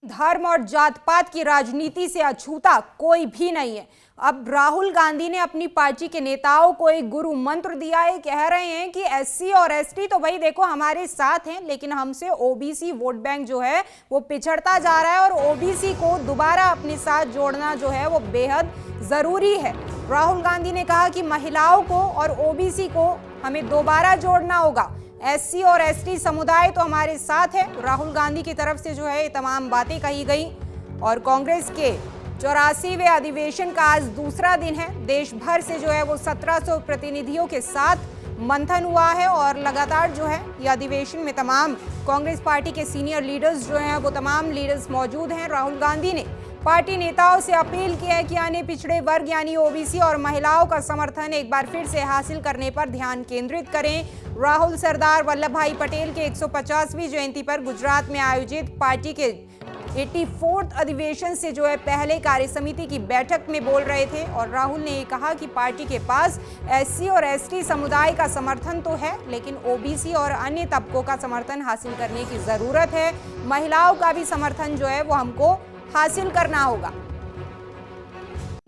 धर्म और जात पात की राजनीति से अछूता कोई भी नहीं है। अब राहुल गांधी ने अपनी पार्टी के नेताओं को एक गुरु मंत्र दिया है। कह रहे हैं कि एससी और एसटी तो भाई देखो हमारे साथ हैं, लेकिन हमसे ओबीसी वोट बैंक जो है वो पिछड़ता जा रहा है और ओबीसी को दोबारा अपने साथ जोड़ना जो है वो बेहद जरूरी है। राहुल गांधी ने कहा कि महिलाओं को और ओबीसी को हमें दोबारा जोड़ना होगा। एससी और एसटी समुदाय तो हमारे साथ है। राहुल गांधी की तरफ से जो है ये तमाम बातें कही गई। और कांग्रेस के 84वें अधिवेशन का आज दूसरा दिन है। देश भर से जो है वो 1700 प्रतिनिधियों के साथ मंथन हुआ है और लगातार जो है ये अधिवेशन में तमाम कांग्रेस पार्टी के सीनियर लीडर्स जो हैं वो तमाम लीडर्स मौजूद हैं। राहुल गांधी ने पार्टी नेताओं से अपील की है कि अन्य पिछड़े वर्ग यानी ओबीसी और महिलाओं का समर्थन एक बार फिर से हासिल करने पर ध्यान केंद्रित करें। राहुल सरदार वल्लभ भाई पटेल के 150वीं जयंती पर गुजरात में आयोजित पार्टी के 84th अधिवेशन से जो है पहले कार्य समिति की बैठक में बोल रहे थे। और राहुल ने ये कहा कि पार्टी के पास एससी और एसटी समुदाय का समर्थन तो है, लेकिन ओबीसी और अन्य तबकों का समर्थन हासिल करने की जरूरत है। महिलाओं का भी समर्थन जो है वो हमको हासिल करना होगा।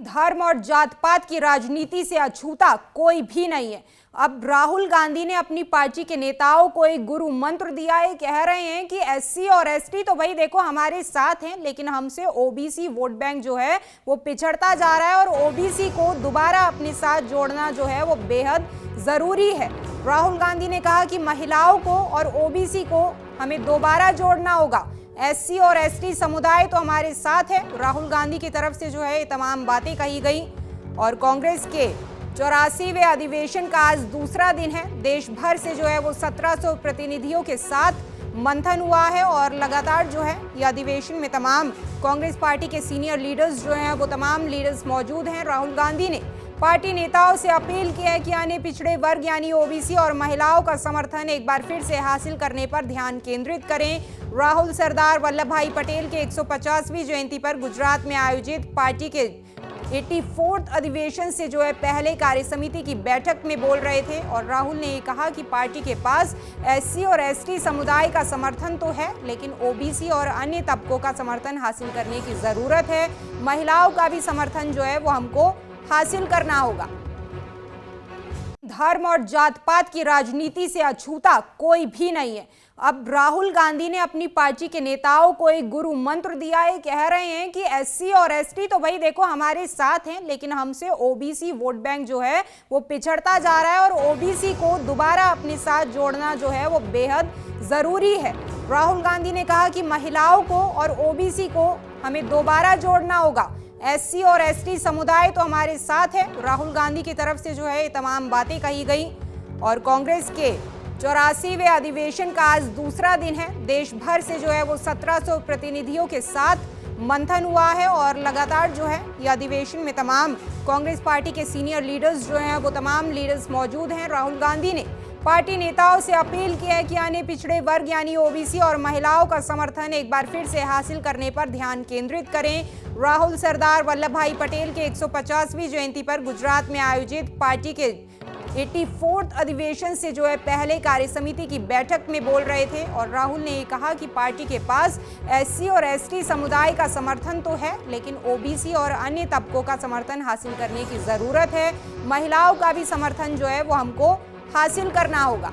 धर्म और जात पात की राजनीति से अछूता कोई भी नहीं है। अब राहुल गांधी ने अपनी पार्टी के नेताओं को एक गुरु मंत्र दिया है। कह रहे हैं कि एससी और एसटी तो भाई देखो हमारे साथ हैं, लेकिन हमसे ओबीसी वोट बैंक जो है वो पिछड़ता जा रहा है और ओबीसी को दोबारा अपने साथ जोड़ना जो है वो बेहद जरूरी है। राहुल गांधी ने कहा कि महिलाओं को और ओबीसी को हमें दोबारा जोड़ना होगा। एससी और एसटी समुदाय तो हमारे साथ है। राहुल गांधी की तरफ से जो है ये तमाम बातें कही गई। और कांग्रेस के 84वें अधिवेशन का आज दूसरा दिन है। देश भर से जो है वो 1700 प्रतिनिधियों के साथ मंथन हुआ है और लगातार जो है ये अधिवेशन में तमाम कांग्रेस पार्टी के सीनियर लीडर्स जो हैं वो तमाम लीडर्स मौजूद हैं। राहुल गांधी ने पार्टी नेताओं से अपील की है कि अन्य पिछड़े वर्ग यानी ओबीसी और महिलाओं का समर्थन एक बार फिर से हासिल करने पर ध्यान केंद्रित करें। राहुल सरदार वल्लभ भाई पटेल के 150वीं जयंती पर गुजरात में आयोजित पार्टी के 84th अधिवेशन से जो है पहले कार्य समिति की बैठक में बोल रहे थे। और राहुल ने ये कहा कि पार्टी के पास एससी और एसटी समुदाय का समर्थन तो है, लेकिन ओबीसी और अन्य तबकों का समर्थन हासिल करने की जरूरत है। महिलाओं का भी समर्थन जो है वो हमको हासिल करना होगा। धर्म और जात पात की राजनीति से अछूता कोई भी नहीं है। अब राहुल गांधी ने अपनी पार्टी के नेताओं को एक गुरु मंत्र दिया है। कह रहे हैं कि एससी और एसटी तो भाई देखो हमारे साथ हैं, लेकिन हमसे ओबीसी वोट बैंक जो है वो पिछड़ता जा रहा है और ओबीसी को दोबारा अपने साथ जोड़ना जो है वो बेहद जरूरी है। राहुल गांधी ने कहा कि महिलाओं को और ओबीसी को हमें दोबारा जोड़ना होगा। एससी और एसटी समुदाय तो हमारे साथ है। राहुल गांधी की तरफ से जो है ये तमाम बातें कही गई। और कांग्रेस के 84वें अधिवेशन का आज दूसरा दिन है। देश भर से जो है वो 1700 प्रतिनिधियों के साथ मंथन हुआ है और लगातार जो है ये अधिवेशन में तमाम कांग्रेस पार्टी के सीनियर लीडर्स जो हैं वो तमाम लीडर्स मौजूद हैं। राहुल गांधी ने पार्टी नेताओं से अपील की है कि अन्य पिछड़े वर्ग यानी ओबीसी और महिलाओं का समर्थन एक बार फिर से हासिल करने पर ध्यान केंद्रित करें। राहुल सरदार वल्लभ भाई पटेल के 150वीं जयंती पर गुजरात में आयोजित पार्टी के 84th अधिवेशन से जो है पहले कार्य समिति की बैठक में बोल रहे थे। और राहुल ने ये कहा कि पार्टी के पास एससी और एसटी समुदाय का समर्थन तो है, लेकिन ओबीसी और अन्य तबकों का समर्थन हासिल करने की जरूरत है। महिलाओं का भी समर्थन जो है वो हमको हासिल करना होगा।